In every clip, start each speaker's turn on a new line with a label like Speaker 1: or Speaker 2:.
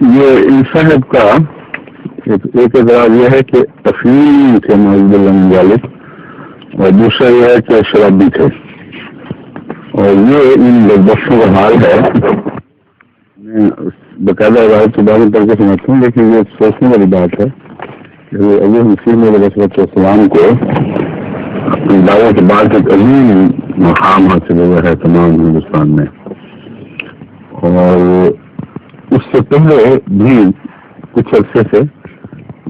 Speaker 1: یہ ان صاحب کا ایک اعتراض یہ ہے کہ افیل تھے معذ اللہ من ذالک، اور دوسرا یہ ہے کہ شرابی تھے، اور یہ ان بدبختوں کا حال ہے. میں باقاعدہ روایت کے بارے میں پڑھ کے سمجھتا ہوں، لیکن یہ سوچنے والی بات ہے کہ ابو مسلم علیہ السلام کو اپنی دعوت کے بعد ایک عظیم مقام حاصل ہوا ہے تمام ہندوستان میں، اور اس سے پہلے بھی کچھ عرصے سے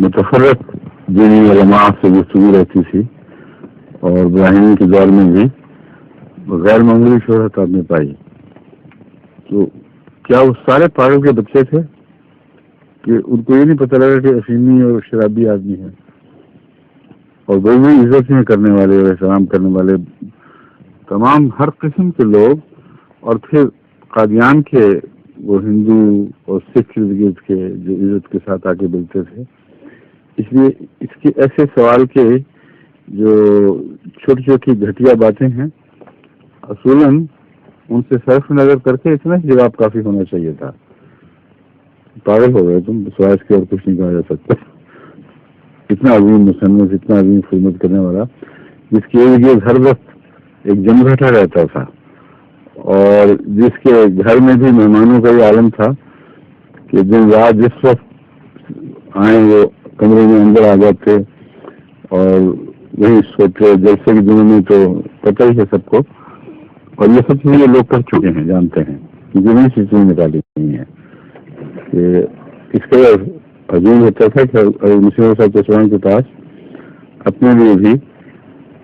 Speaker 1: متفرق دینی علماء سے گفتگو رہتی تھی، اور ابراہیم کے دور میں بھی غیر معمولی شہرت آپ نے پائی. تو کیا وہ سارے پہاڑوں کے بچے تھے کہ ان کو یہ نہیں پتہ لگا کہ افیمی اور شرابی آدمی ہے، اور بڑی بڑی عزتیں کرنے والے اور احترام کرنے والے تمام ہر قسم کے لوگ، اور پھر قادیان کے وہ ہندو اور سکھ ارد گرد کے جو عزت کے ساتھ آگے بڑھتے تھے. اس لیے اس کے ایسے سوال کے جو چھوٹی چھوٹی گھٹیا باتیں ہیں اصولاً ان سے صرف نظر کر کے اتنا ہی جواب کافی ہونا چاہیے تھا. پاگل ہو گئے تم، سوائے اس کے اور کچھ نہیں کہا جا سکتا. اتنا عظیم مصنف، اتنا عظیم خدمت کرنے والا، جس کے ارد گرد ہر وقت ایک جمگھٹا رہتا تھا، اور جس کے گھر میں بھی مہمانوں کا یہ عالم تھا کہ دن رات جس وقت آئیں وہ کمرے میں اندر آ جاتے اور وہی سوتے. جلسے کے دنوں میں تو پتہ ہی ہے سب کو، اور یہ سب چیزیں لوگ کر چکے ہیں، جانتے ہیں، جو نئی چیزیں نکالی گئی ہیں کہ اس کا عظیم ہوتا تھا کہ مسلم صاحب السلام کے پاس اپنے لیے بھی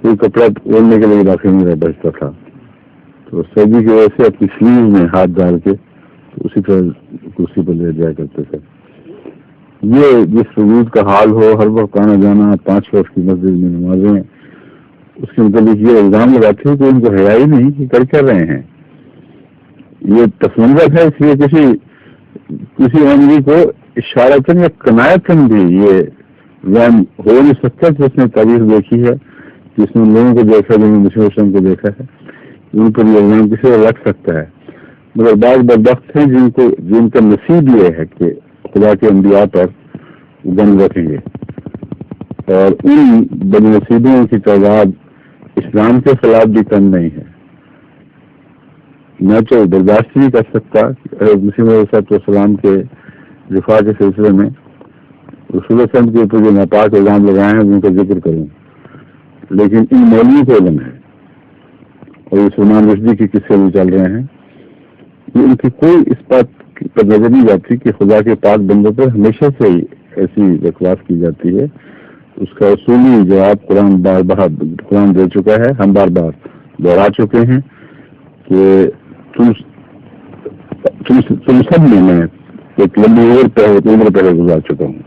Speaker 1: کوئی کپڑا اوڑھنے کے لیے باقی نہیں رہ بچتا تھا، تو سردی کی وجہ سے اپنی سلیو میں ہاتھ ڈال کے اسی طرح کرسی پر لے جایا کرتے تھے. یہ جس وجود کا حال ہو، ہر وقت آنا جانا، 5 وقت کی مسجد میں نمازیں، اس کے متعلق یہ الزام لگاتے ہیں کہ ان کو حیا ہی نہیں کہ کر رہے ہیں. یہ پس منظر ہے، اس لیے کسی آدمی کو اشارتاً یا کنایتاً بھی یہ وہم ہو نہیں سکتا کہ اس نے تاریخ دیکھی ہے، جس نے لوگوں کو دیکھا، جنہوں نے مسلم وسلم کو دیکھا ہے، ان پر یہ الزام کسی کو رکھ سکتا ہے. مگر بعض بدبخت ہیں جن کا نصیب یہ ہے کہ خدا کے انبیاء پر گن رکھیں گے، اور ان بد نصیبوں کی تعداد اسلام کے خلاف بھی کم نہیں ہے. میں تو برداشت نہیں کر سکتا مسلم علیہ السلام کے دفاع کے سلسلے میں رسول اللہ کے اوپر جو ناپاک الزام لگائے ہیں ان کا ذکر کروں، لیکن ان مولویوں کو علم ہے، اور یہ سلمان رشدی کے قصے بھی چل رہے ہیں. یہ ان کی کوئی اس بات پر نظر نہیں جاتی کہ خدا کے پاک بندوں پر ہمیشہ سے ہی ایسی بکواس کی جاتی ہے. اس کا اصولی جواب قرآن دے چکا ہے، ہم بار بار دوہرا چکے ہیں کہ تم سب میں ایک لمبی عمر پہلے گزار چکا ہوں،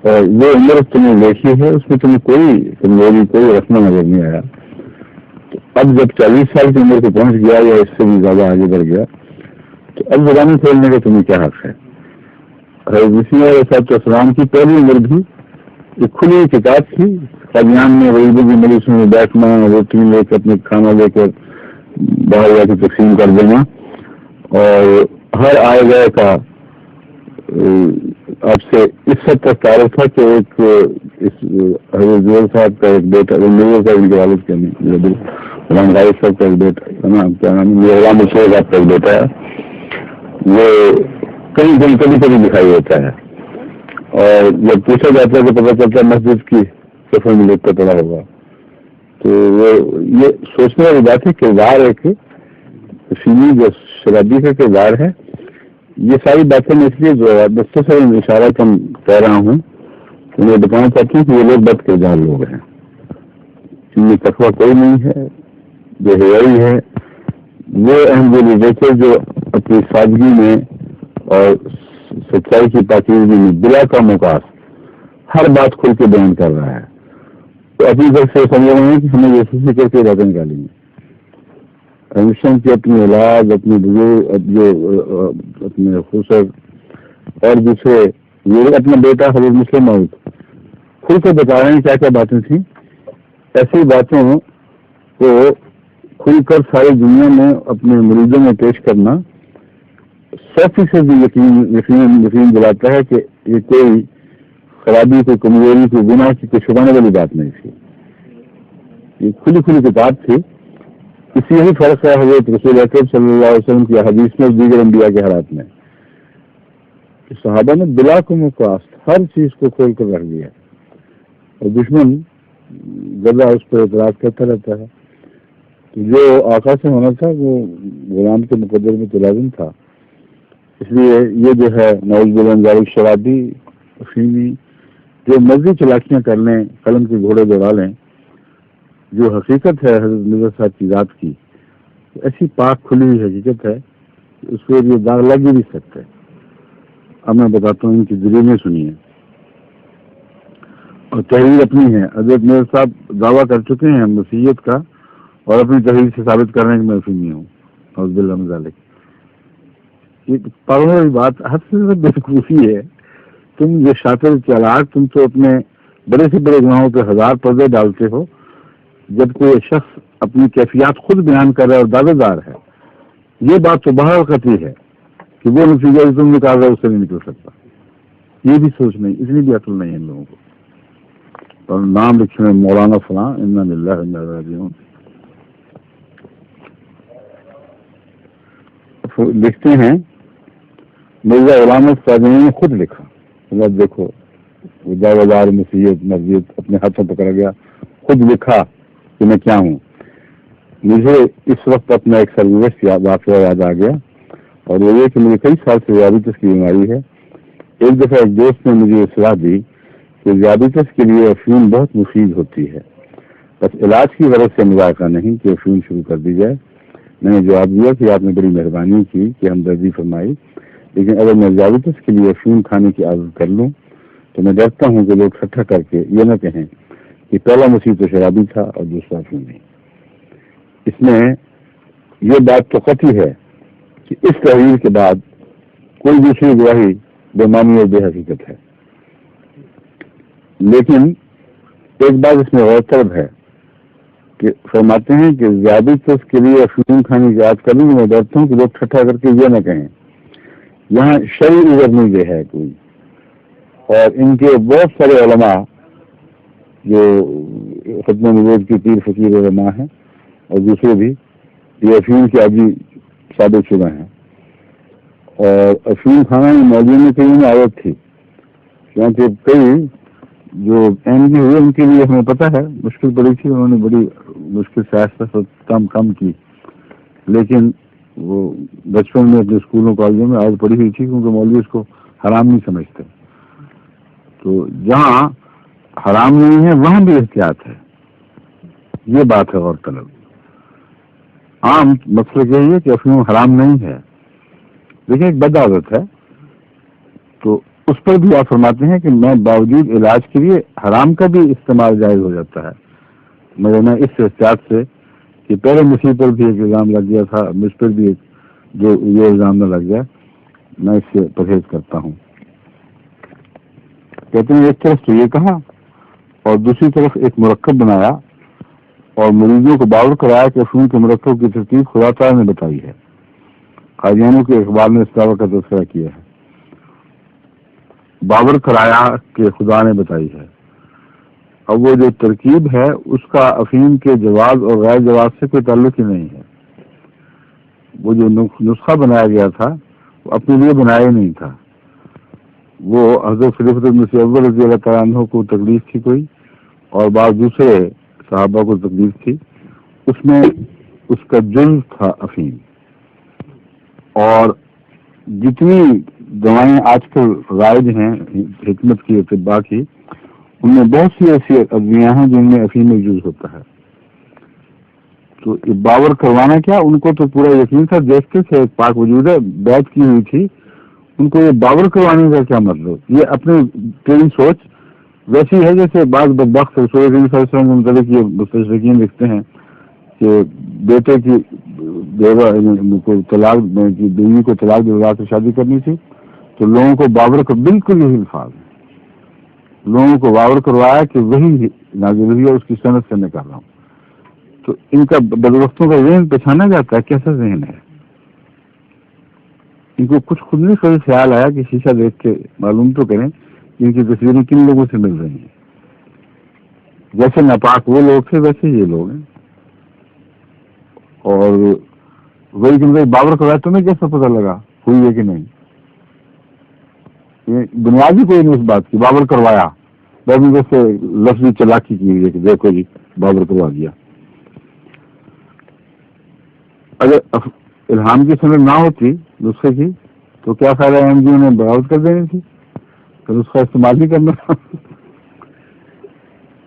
Speaker 1: اور وہ عمر تم نے دیکھی ہے، اس میں تمہیں کوئی کمزوری، کوئی رکھنا نظر نہیں آیا. تو اب جب 40 سال کی عمر کو پہنچ گیا یا اس سے بھی زیادہ آگے بڑھ گیا، تو اب زبانیں کھولنے کا تمہیں کیا حق ہے؟ مسیح علیہ السلام کی پہلی عمر بھی ایک کھلی کتاب تھی. قادیان میں غریبوں کی مجلس میں بیٹھنا، روٹی لے کر اپنے کھانا لے کر باہر جا کے تقسیم کر دینا، اور ہر آئے گئے کا آپ سے اس حد تک تعارف تھا کہ ایک حضرت زبیر صاحب کا ایک بیٹا، میرے کا ان کے والد کے غلام غالب صاحب کا ایک بیٹا، کیا نام ہے، غلام الشیخ صاحب کا ایک بیٹا ہے، وہ کبھی دکھائی دیتا ہے، اور جب پوچھا جاتا ہے تو پتہ چلتا ہے مسجد کی سفر میں لکھتا پڑا ہوگا. تو یہ سوچنے والی بات ہے. کردار ایک فیمی جو شرابی کا کردار ہے. یہ ساری باتیں میں اس لیے جو مختصر اشارہ کم کہہ رہا ہوں کہ میں بتانا چاہتی ہوں کہ یہ لوگ بد کردار لوگ ہیں، ان میں تقویٰ کوئی نہیں ہے. جو حیائی ہے وہ اہم دیکھے جو اپنی سادگی میں اور سچائی کی پاکیزگی میں بلا کا مقاصد ہر بات کھل کے بیان کر رہا ہے. تو اپنی طرف سے سمجھ رہے ہیں کہ ہمیں جیسے کر کے باتیں نکالیں گے. ہمیشہ کی اپنی اولاد، اپنے بزرگ، جو اپنے خسر اور دوسرے یہ اپنا بیٹا حضرت مسلم موت کھل کے بتا رہے ہیں کیا کیا باتیں تھیں. ایسی باتوں کو کھل کر ساری دنیا میں اپنے مریضوں میں پیش کرنا 100% یقین دلاتا ہے کہ یہ کوئی خرابی، کوئی کمزوری، کوئی گناہ کی کوئی چھپانے والی بات نہیں تھی. یہ کھلی کتاب تھی. اسی یہی فرق ہے حضرت رسول اکرم صلی اللہ علیہ وسلم کی حدیث میں، دیگر انبیاء کے حالات میں، کہ صحابہ نے بلا کو مقاصد ہر چیز کو کھول کر رکھ دیا، اور دشمن غزہ اس پر اعتراض کرتا رہتا ہے. تو جو آقا سے ہونا تھا وہ غلام کے مقدر میں تو لازم تھا. اس لیے یہ جو ہے نعوذ باللہ من ذالک شرابی، افیمی، جو مرضی چلاکیاں کر لیں، قلم کے گھوڑے دوڑا لیں، جو حقیقت ہے حضرت مرزا صاحب کی ذات کی، ایسی پاک کھلی ہوئی حقیقت ہے کہ اس کو یہ داغ لگ ہی نہیں سکتے. اب میں بتاتا ہوں ان کی دلیلیں سنیے، اور تحریر اپنی ہے. حضرت مرزا صاحب دعویٰ کر چکے ہیں مسیحیت کا، اور اپنی تحریر سے ثابت کر رہے ہیں کہ میں افیمی ہوں. نعوذ باللہ من ذالک. یہ پاگلوں والی بات حد سے زیادہ بیوقوفی ہے. تم یہ شاطر چالاک، تم تو اپنے بڑے سے بڑے گناہوں پہ 1000 پردے ڈالتے ہو، جب کوئی شخص اپنی کیفیات خود بیان کر رہا ہے اور دعوے دار ہے. یہ بات تو بہرحال قطعی ہے کہ وہ نتیجہ جو تم نکال رہے ہو اس سے نہیں نکل سکتا. یہ بھی سوچ نہیں، اس لیے بھی عقل نہیں ہے ان لوگوں کو. اور نام لکھے ہیں مولانا فلاں، انا للہ و انا الیہ راجعون. لکھتے ہیں مرزا غلام القادری نے خود لکھا. مطلب دیکھو، وہ دعوے دار مسیحیت مسجد اپنے ہاتھوں پکڑ گیا، خود لکھا کہ میں کیا ہوں. مجھے اس وقت اپنا ایک سرگزشت واقعہ یاد آ گیا، اور وہ یہ کہ مجھے کئی سال سے ذیابیطس کی بیماری ہے. ایک دفعہ ایک دوست نے مجھے صلاح دی کہ ذیابیطس کے لیے افیون بہت مفید ہوتی ہے، بس علاج کی غرض سے مذاکرہ نہیں کہ افیون شروع کر دی جائے. میں نے جواب دیا کہ آپ نے بڑی مہربانی کی کہ ہمدردی فرمائی، لیکن اگر میں ذیابیطس کے لیے افیون کھانے کی عادت کر لوں تو میں ڈرتا ہوں کہ لوگ ٹھٹھا کر کے یہ نہ کہیں کہ پہلا مسیح تو شرابی تھا اور دوسرا افیونی. اس میں یہ بات تو قطعی ہے کہ اس تحریر کے بعد کوئی دوسری گواہی بے معنی اور بے حقیقت ہے. لیکن ایک بات اس میں غور طلب ہے کہ فرماتے ہیں کہ ذیابیطس کے لیے افیون کھانے کی عادت کرنے میں ڈرتا ہوں کہ لوگ ٹھٹھا کر کے یہ نہ کہیں. یہاں شرعی عذر نہیں دے ہے کوئی، اور ان کے بہت سارے علماء جو ختم نبوت کی پیر فقیر علماء ہیں اور دوسرے بھی یہ افیون کے عادی ثابت شدہ ہیں. اور افیون کھانا مولوی میں کئی میں عادت تھی، کیونکہ کئی جو ایم ہوئے ان کے لیے ہمیں پتہ ہے مشکل پڑی تھی، انہوں نے بڑی مشکل سے آہستہ کم کی، لیکن وہ بچپن میں اپنے اسکولوں کالجوں میں عادت پڑی ہوئی تھی کیونکہ مولوی اس کو حرام نہیں سمجھتے. تو جہاں حرام نہیں ہے وہاں بھی احتیاط ہے. یہ بات ہے غور طلب. عام مسئلہ یہی ہے کہ افیون حرام نہیں ہے لیکن ایک بد عادت ہے، تو اس پر بھی آپ فرماتے ہیں کہ میں باوجود علاج کے لیے حرام کا بھی استعمال جائز ہو جاتا ہے، مگر میں اس احتیاط سے کہ پہلے مسیح پر بھی ایک الزام لگ گیا تھا، مجھ پر بھی جو یہ الزام نہ لگ گیا، میں اس سے پرہیز کرتا ہوں. کہتے ہیں ایک طرف تو یہ کہا اور دوسری طرف ایک مرکب بنایا اور مریضوں کو باور کرایا کہ افیون کے مرکب کی ترتیب خدا تعالیٰ نے بتائی ہے. قادیانیوں کے اخبار نے اس دعوے کا تذکرہ کیا ہے، باور کرایا کہ خدا نے بتائی ہے. اب وہ جو ترکیب ہے اس کا افیون کے جواز اور غیر جواز سے کوئی تعلق ہی نہیں ہے. وہ جو نسخہ بنایا گیا تھا وہ اپنے لیے بنایا ہی نہیں تھا، وہ حضرت خلیفۃ المسیح اول رضی اللہ تعالیٰ عنہ کو تکلیف تھی کوئی، اور بعض دوسرے صحابہ کو تکلیف تھی. اس میں اس کا جز تھا افیم. اور جتنی دوائیں آج کل رائج ہیں حکمت کی اطباء کی، ان میں بہت سی ایسی ادویاں ہیں جن میں افیم یوز ہوتا ہے. تو باور کروانا کیا، ان کو تو پورا یقین تھا، دیکھتے تھے ایک پاک وجود ہے، بیعت کی ہوئی تھی، ان کو یہ باور کروانے کا کیا مطلب. یہ اپنی تیری سوچ ویسی ہے جیسے بعض بدبخت رسول کریم صلی اللہ علیہ وسلم کے متعلق یہ مستشرقین لکھتے ہیں کہ بیٹے کی بیوہ کو طلاق بیوی کو طلاق دلوا سے شادی کرنی تھی، تو لوگوں کو باور کر، بالکل یہی الفاظ ہیں، لوگوں کو باور کروایا کہ وہی نازل ہوئی ہے، اس کی صنعت سے میں کر رہا ہوں. تو ان کا بدبختوں کا ذہن پہچانا جاتا ہے کیسا ذہن ہے. ان کو کچھ خود بھی کبھی خیال آیا کہ شیشہ دیکھ کے معلوم تو کریں کہ ان کی تصویریں کن لوگوں سے مل رہی ہیں. جیسے ناپاک وہ لوگ تھے ویسے یہ لوگ ہیں. اور وہی کہ بابر کروایا تمہیں کیسے پتہ لگا ہوئی ہے کہ نہیں؟ بنیادی کوئی نہیں اس بات کی. بابر کروایا سے لفظی چلاکی کی ہوئی ہے کہ دیکھو جی بابر کروا دیا. اگر الہام کی سند نہ ہوتی نسخے کی تو کیا فائدہ ایم جی نے بغاوت کر دینی تھی، تو نسخہ استعمال نہیں کرنا تھا.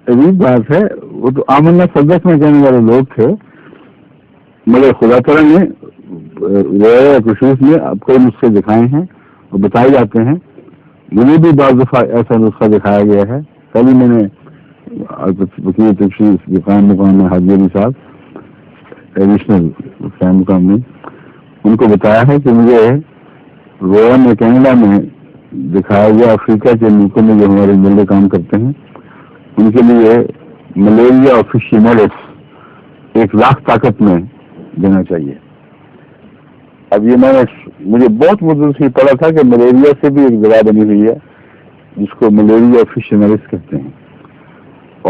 Speaker 1: عجیب بات ہے. وہ تو آمنہ صدق میں کہنے والے لوگ تھے، مگر خدا تعالیٰ نے کشوف میں اب کوئی نسخے دکھائے ہیں اور بتائے جاتے ہیں. مجھے بھی بعض دفعہ ایسا نسخہ دکھایا گیا ہے. کل ہی میں نے وکیل تشریف قائم مقام میں حاجی علی صاحب ایڈیشنل قائم مقام میں ان کو بتایا ہے کہ مجھے رویا میں کینیڈا میں دکھایا گیا افریقہ کے ملکوں میں جو ہمارے ملے کام کرتے ہیں ان کے لیے ملیریا اور فشی میڈٹس 1,00,000 طاقت میں دینا چاہیے. اب یہ مجھے بہت مدت سے پڑا تھا کہ ملیریا سے بھی ایک دوا بنی ہوئی ہے جس کو ملیریا فشی میڈٹس کہتے ہیں،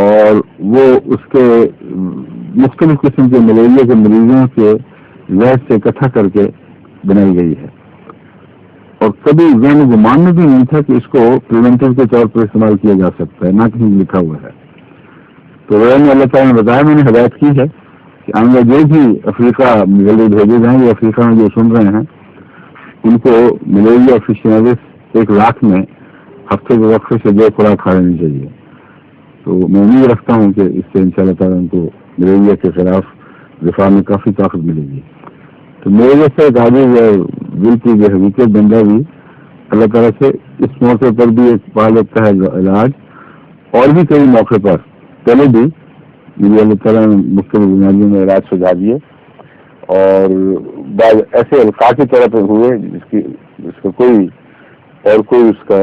Speaker 1: اور وہ اس کے مختلف قسم کے ملیریا کے مریضوں کے زہر سے اکٹھا کر کے بنائی گئی ہے. اور کبھی ذہن و گمان میں بھی نہیں تھا کہ اس کو پریونٹیو کے طور پر استعمال کیا جا سکتا ہے، نہ کہیں لکھا ہوا ہے. تو رویا میں اللہ تعالیٰ نے بتایا، میں نے ہدایت کی ہے کہ آئندہ جو بھی افریقہ ملے بھیجے جائیں یا افریقہ میں جو سن رہے ہیں ان کو ملیریا فشی میڈٹس 1,00,000 میں ہفتے کے وقفے سے 2 خوراک کھا لینی چاہیے. تو میں امید رکھتا ہوں کہ اس سے ان شاء اللہ تعالیٰ ان کو ملیریا کے خلاف دفاع میں کافی طاقت ملے گی. تو میرے جیسے ایک عاجز دل کی جو حقیقت بندہ بھی اللہ تعالیٰ سے اس موقع پر بھی ایک پا لیتا ہے علاج، اور بھی کئی موقع پر پہلے بھی مجھے اللہ تعالیٰ نے مختلف بیماریوں میں علاج سجھا دیے، اور بعض ایسے القاع کی طرح پر ہوئے جس کا کوئی اس کا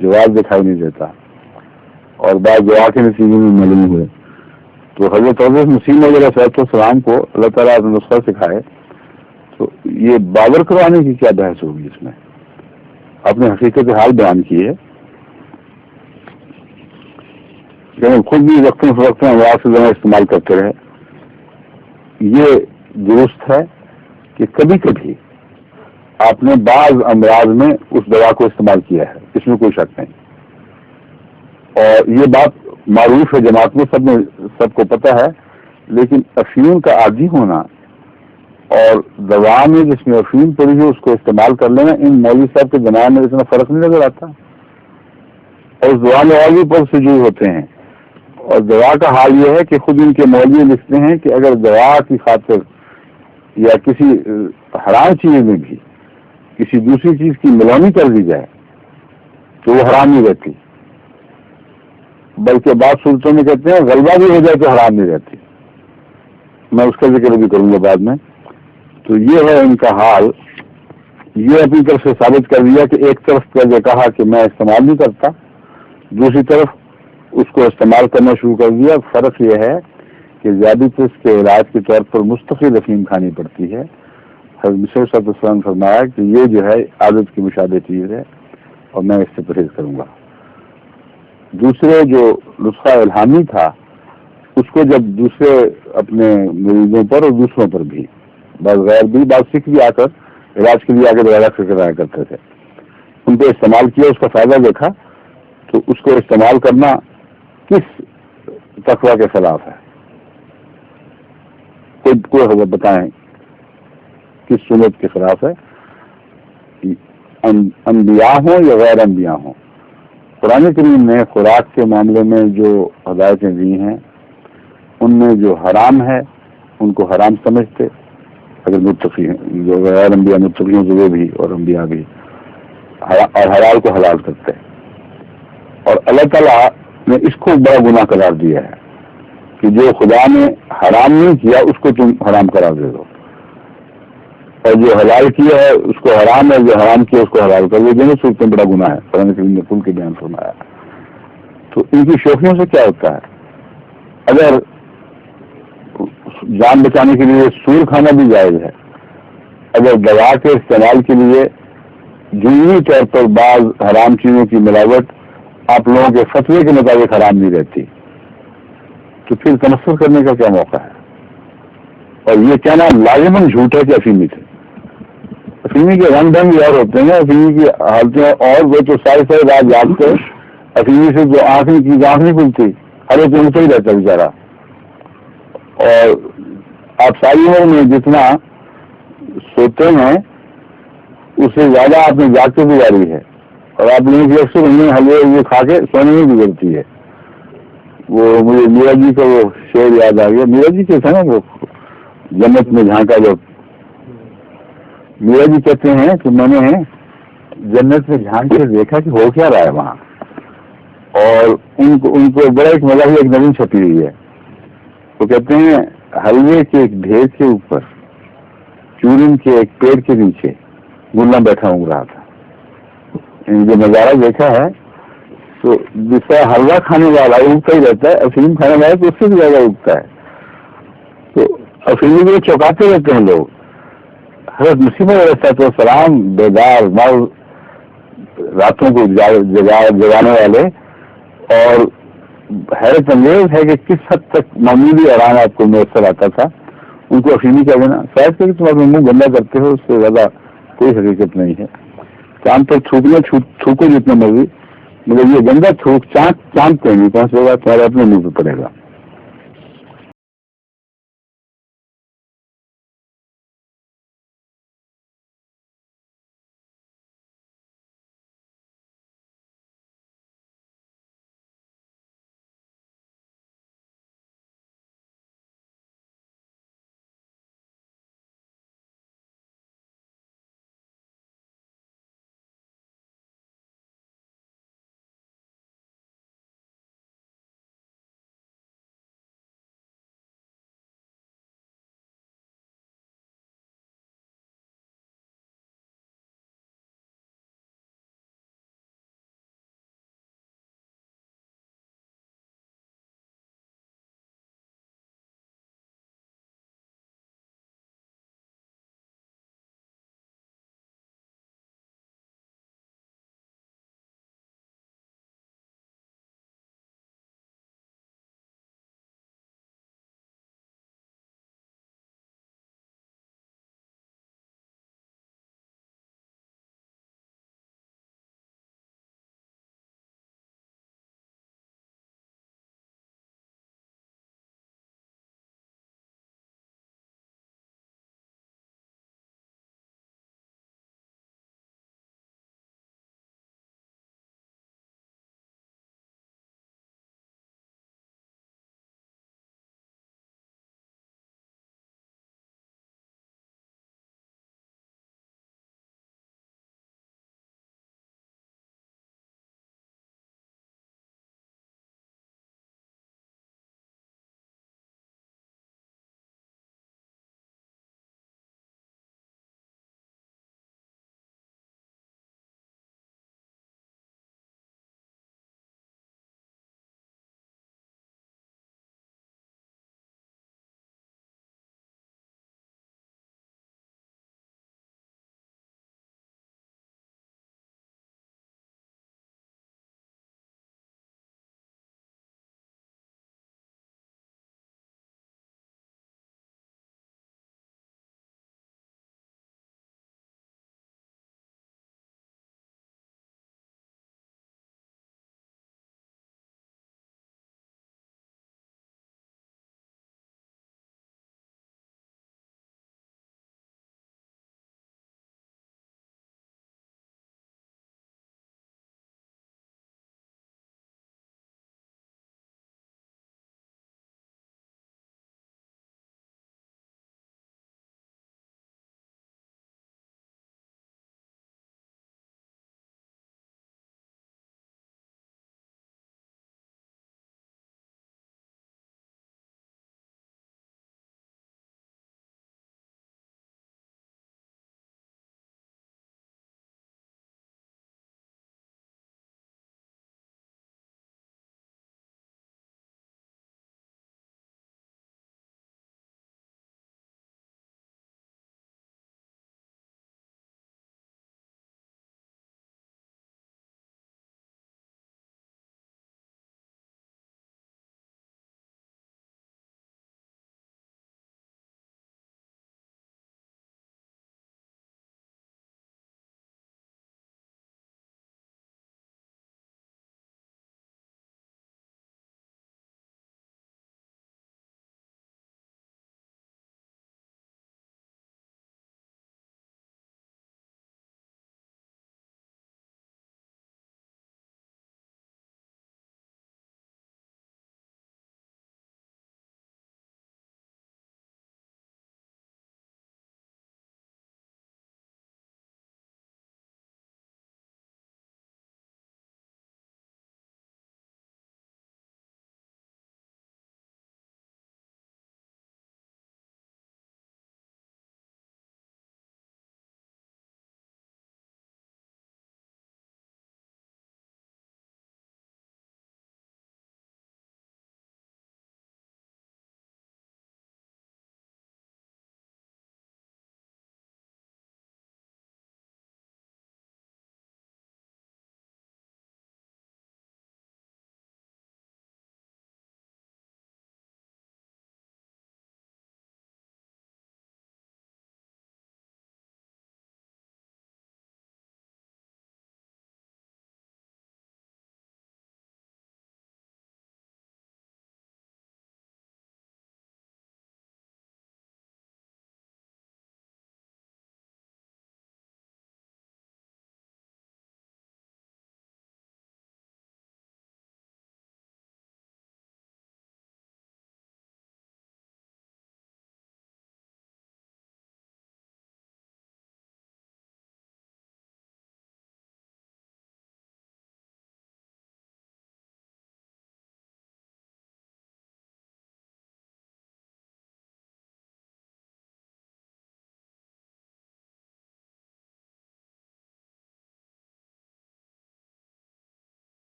Speaker 1: جواب دکھائی نہیں دیتا، اور بعض دعا کے نتیجے میں معلوم ہوئے. تو حضرت مسیم علیہ السلام کو اللہ تعالیٰ نے نسخہ سکھائے، تو یہ بابر کروانے کی کیا بحث ہوگی؟ اس میں اپنے حقیقت حال بیان کی ہے. خود بھی وقتاً فوقتاً امراض سے دوا استعمال کرتے رہے. یہ درست ہے کہ کبھی کبھی آپ نے بعض امراض میں اس دوا کو استعمال کیا ہے، اس میں کوئی شک نہیں، اور یہ بات معروف ہے جماعت میں، سب کو پتہ ہے. لیکن افیون کا عادی ہونا اور دوا میں جس میں افیون پڑی ہے اس کو استعمال کر لینا، ان مولوی صاحب کے دماغ میں اتنا فرق نہیں نظر آتا. اور اس دوا میں اور بھی پر سجو ہوتے ہیں. اور دوا کا حال یہ ہے کہ خود ان کے مولوی لکھتے ہیں کہ اگر دوا کی خاطر یا کسی حرام چیز میں بھی کسی دوسری چیز کی ملانی کر دی جائے تو وہ حرام نہیں رہتی، بلکہ بعض صورتوں میں کہتے ہیں غلبہ بھی ہو جائے تو حرام نہیں رہتی. میں اس کا ذکر بھی کروں گا بعد میں. تو یہ ہے ان کا حال. یہ اپنی طرف سے ثابت کر دیا کہ ایک طرف پر یہ کہا کہ میں استعمال نہیں کرتا، دوسری طرف اس کو استعمال کرنا شروع کر دیا. فرق یہ ہے کہ ذیابیطس کے علاج کے طور پر مستقل افیم کھانی پڑتی ہے. حضرت مسیح صلی اللہ علیہ وسلم فرمایا کہ یہ جو ہے عادت کی مشابہ چیز ہے اور میں اس سے پرہیز کروں گا. دوسرے جو نسخہ الہامی تھا اس کو جب دوسرے اپنے مریضوں پر اور دوسروں پر بھی بعض غیر بھی بعض سکھ بھی آ کر علاج کے لیے آگے دوبارہ فکر آیا کرتے تھے، ان کو استعمال کیا، اس کا فائدہ دیکھا، تو اس کو استعمال کرنا کس تقویٰ کے خلاف ہے؟ کوئی بتائیں کس سنت کے خلاف ہے؟ انبیاء ہوں یا غیر انبیاء ہوں، قرآن کریم نے خوراک کے معاملے میں جو ہدایتیں دی ہیں ان میں جو حرام ہے ان کو حرام سمجھتے، اگر متقی ہیں، جو غیر انبیاء متقی ہیں تو وہ بھی اور انبیاء بھی، اور حلال کو حلال کرتے. اور اللہ تعالیٰ نے اس کو بڑا گناہ قرار دیا ہے کہ جو خدا نے حرام نہیں کیا اس کو تم حرام قرار دے دو، اور جو حلال کیا ہے اس کو حرام ہے، جو حرام کیا اس کو حلال کر دو. دونوں صورتیں بڑا گناہ ہے، قرآن کریم نے کل کے بیان فرمایا. تو ان کی شوخیوں سے کیا ہوتا ہے؟ اگر جان بچانے کے لیے سور کھانا بھی جائز ہے، اگر دوا کے استعمال کے لیے جزوی طور پر بعض حرام چیزوں کی ملاوٹ آپ لوگوں کے فتوے کے مطابق حرام نہیں رہتی، تو پھر تنفر کرنے کا کیا موقع ہے؟ اور یہ کہنا لازماً جھوٹ ہے کہ افیمی تھے. افیمی کے رنگ ڈھنگ اور ہوتے ہیں، افیمی کی حالتیں، اور وہ تو سارے رات جاگتے افیمی سے جو آنکھ نہیں کھلتی، ہر ایک اڑتا ہی رہتا بیچارہ. اور آپ ساری عمر میں جتنا سوتے ہیں اس سے زیادہ آپ نے جاگ کے گزاری ہے، اور آپ لوگوں کی اکثر انہیں حلوے یہ کھا کے سونے میں گزرتی ہے. وہ مجھے میرا جی کا وہ شعر یاد آ گیا، میرا جی کے تھا نا وہ جنت میں جھانکا لوگ. میرا جی کہتے ہیں کہ میں نے جنت میں جھانک کے دیکھا کہ ہو کیا رہا ہے وہاں، اور ان کو بڑا ایک مزہ ایک نظم چھپی ہوئی ہے. وہ کہتے ہیں حلوے کے ایک ڈھیر کے اوپر چورن کے ایک پیڑ کے نیچے گلہ بیٹھا اونگ رہا تھا. جو نظارہ دیکھا ہے تو جس طرح حلوہ کھانے والا اگتا ہی رہتا ہے، افیم کھانے والا تو اس سے بھی زیادہ اگتا ہے. تو افیمی کو چوکاتے رہتے ہیں لوگ. حضرت مسیح علیہ السلام بیدار راتوں کو جگانے والے، اور حیرت انگیز ہے کہ کس حد تک معمولی آرام آپ کو میسر آتا تھا. ان کو افیمی کہہ دینا شاید کہ تم اپنا منہ گندا کرتے ہو، اس سے زیادہ کوئی حقیقت نہیں ہے. چاند پر تھوکو جتنا مرضی، مگر یہ گندا تھوک چاند پہ نہیں پہنچے گا، تمہارے اپنے منہ پہ پڑے گا.